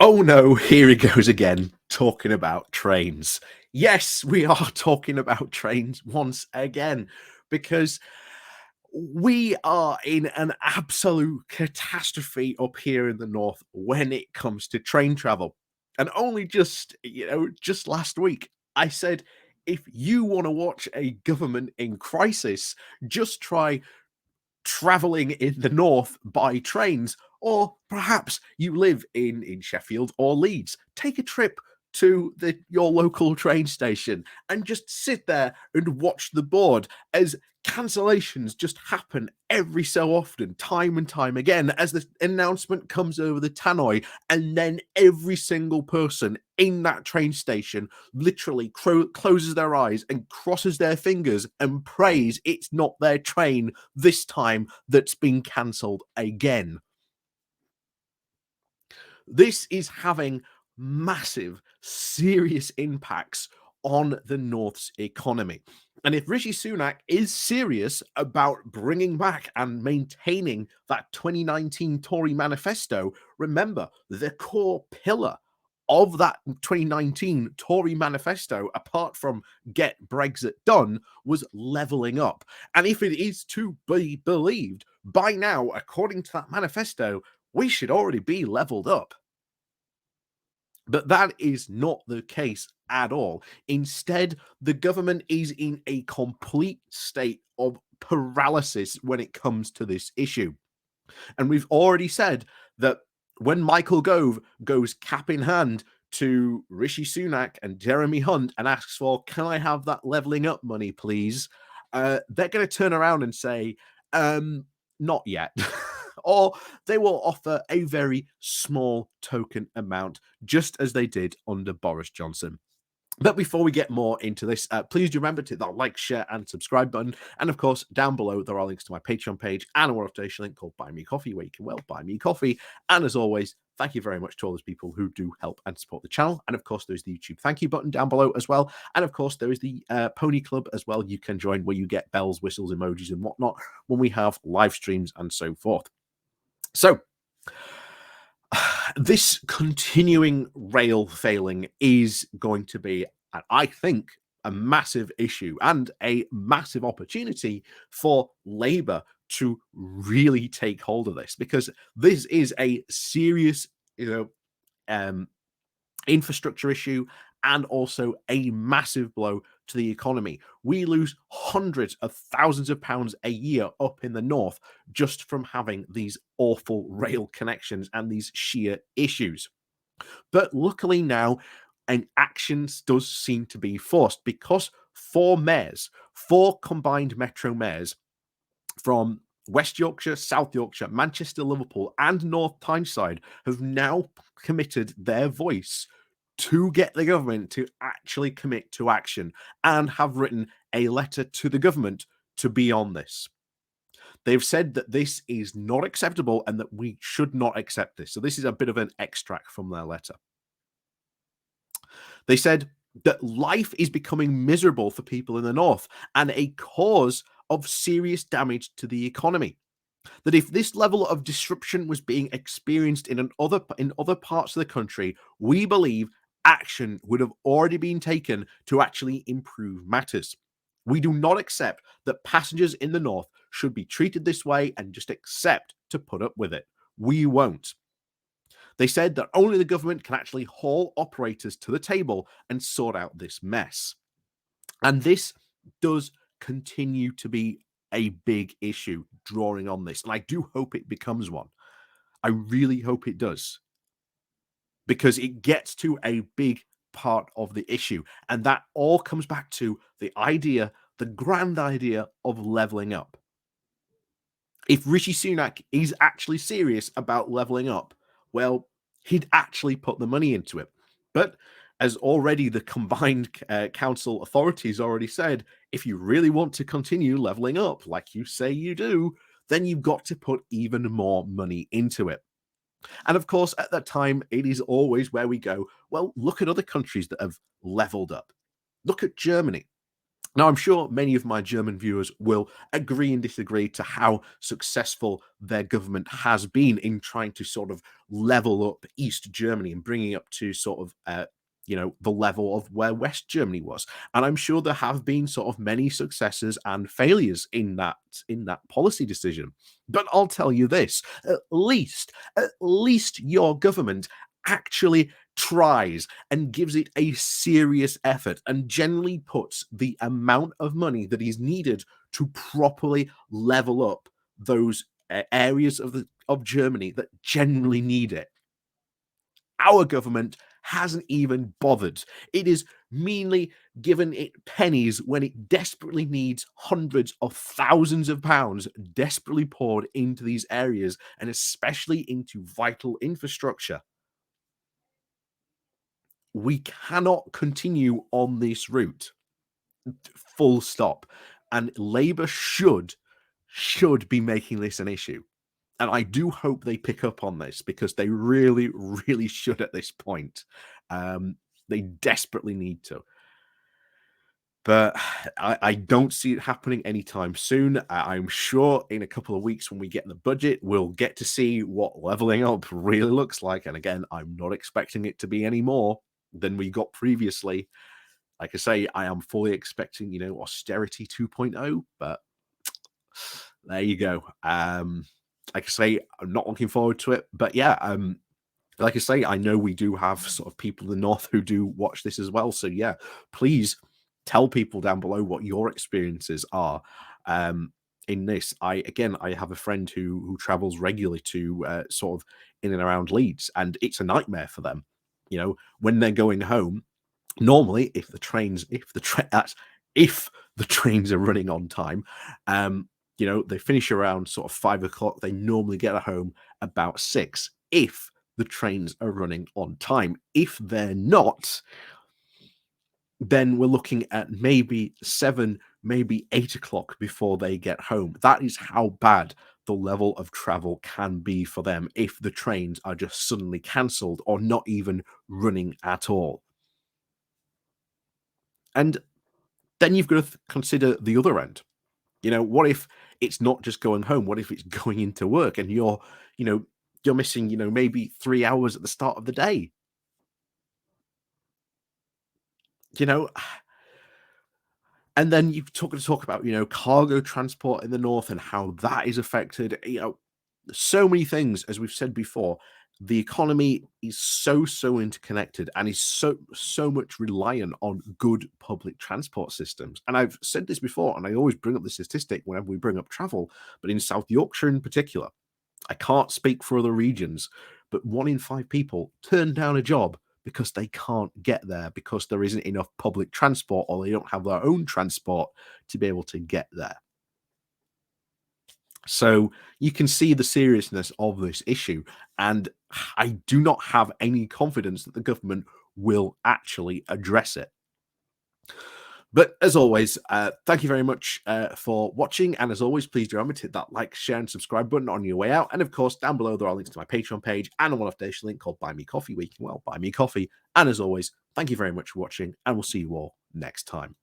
Oh no, here he goes again, talking about trains. Yes, we are talking about trains once again because we are in an absolute catastrophe up here in the north when it comes to train travel. And only just last week, I said, if you want to watch a government in crisis, just try traveling in the north by trains, or perhaps you live in Sheffield or Leeds. Take a trip to your local train station and just sit there and watch the board as cancellations just happen every so often, time and time again, as the announcement comes over the tannoy, and then every single person in that train station literally closes their eyes and crosses their fingers and prays it's not their train this time that's been cancelled again. This is having massive, serious impacts on the North's economy. And if Rishi Sunak is serious about bringing back and maintaining that 2019 Tory manifesto, remember the core pillar of that 2019 Tory manifesto, apart from get Brexit done, was levelling up. And if it is to be believed, by now, according to that manifesto, we should already be leveled up. But that is not the case at all. Instead, the government is in a complete state of paralysis when it comes to this issue. And we've already said that when Michael Gove goes cap in hand to Rishi Sunak and Jeremy Hunt and asks for, can I have that leveling up money, please? They're going to turn around and say, not yet. Or they will offer a very small token amount, just as they did under Boris Johnson. But before we get more into this, please do remember to hit that like, share, and subscribe button. And of course, down below, there are links to my Patreon page and a motivation link called Buy Me Coffee, where you can, well, buy me coffee. And as always, thank you very much to all those people who do help and support the channel. And of course, there's the YouTube thank you button down below as well. And of course, there is the Pony Club as well. You can join where you get bells, whistles, emojis, and whatnot when we have live streams and so forth. So, this continuing rail failing is going to be, I think, a massive issue and a massive opportunity for Labour to really take hold of this, because this is a serious, infrastructure issue and also a massive blow to the economy. We lose hundreds of thousands of pounds a year up in the north just from having these awful rail connections and these sheer issues. But luckily now, an action does seem to be forced, because four combined metro mayors from West Yorkshire, South Yorkshire, Manchester, Liverpool, and North Tyneside have now committed their voice to get the government to actually commit to action, and have written a letter to the government to be on this. They've said that this is not acceptable and that we should not accept this. So this is a bit of an extract from their letter. They said that life is becoming miserable for people in the north and a cause of serious damage to the economy. That if this level of disruption was being experienced in other parts of the country, we believe action would have already been taken to actually improve matters. We do not accept that passengers in the north should be treated this way and just accept to put up with it. We won't. They said that only the government can actually haul operators to the table and sort out this mess. And this does continue to be a big issue drawing on this. And I do hope it becomes one. I really hope it does, because it gets to a big part of the issue. And that all comes back to the idea, the grand idea of leveling up. If Rishi Sunak is actually serious about leveling up, well, he'd actually put the money into it. But as already the combined council authorities already said, if you really want to continue leveling up like you say you do, then you've got to put even more money into it. And of course, at that time, it is always where we go, well, look at other countries that have leveled up. Look at Germany. Now, I'm sure many of my German viewers will agree and disagree to how successful their government has been in trying to sort of level up East Germany and bringing up to sort of, the level of where West Germany was. And I'm sure there have been sort of many successes and failures in that policy decision. But I'll tell you this: at least your government actually tries and gives it a serious effort and generally puts the amount of money that is needed to properly level up those areas of Germany that generally need it. Our government hasn't even bothered. It is meanly given it pennies when it desperately needs hundreds of thousands of pounds desperately poured into these areas and especially into vital infrastructure. We cannot continue on this route. Full stop. And Labour should be making this an issue. And I do hope they pick up on this because they really, really should at this point. They desperately need to. But I don't see it happening anytime soon. I'm sure in a couple of weeks when we get the budget, we'll get to see what leveling up really looks like. And again, I'm not expecting it to be any more than we got previously. Like I say, I am fully expecting, austerity 2.0, but there you go. Like I say, I'm not looking forward to it, but yeah, like I say, I know we do have sort of people in the north who do watch this as well. So yeah, please tell people down below what your experiences are in this. I have a friend who travels regularly to sort of in and around Leeds, and it's a nightmare for them. When they're going home, normally if the trains are running on time, they finish around sort of 5 o'clock. They normally get home about 6 if the trains are running on time. If they're not, then we're looking at maybe 7, maybe 8 o'clock before they get home. That is how bad the level of travel can be for them if the trains are just suddenly cancelled or not even running at all. And then you've got to consider the other end. What if it's not just going home? What if it's going into work and you know, you're missing, maybe 3 hours at the start of the day? You know, and then you talk about, cargo transport in the north and how that is affected. So many things, as we've said before. The economy is so interconnected and is so much reliant on good public transport systems. And I've said this before, and I always bring up the statistic whenever we bring up travel, but in South Yorkshire in particular, I can't speak for other regions, but 1 in 5 people turn down a job because they can't get there because there isn't enough public transport or they don't have their own transport to be able to get there. So you can see the seriousness of this issue. And I do not have any confidence that the government will actually address it. But as always, thank you very much for watching. And as always, please do remember to hit that like, share, and subscribe button on your way out. And of course, down below, there are links to my Patreon page and a one-off donation link called Buy Me Coffee, where you can, buy me coffee. And as always, thank you very much for watching, and we'll see you all next time.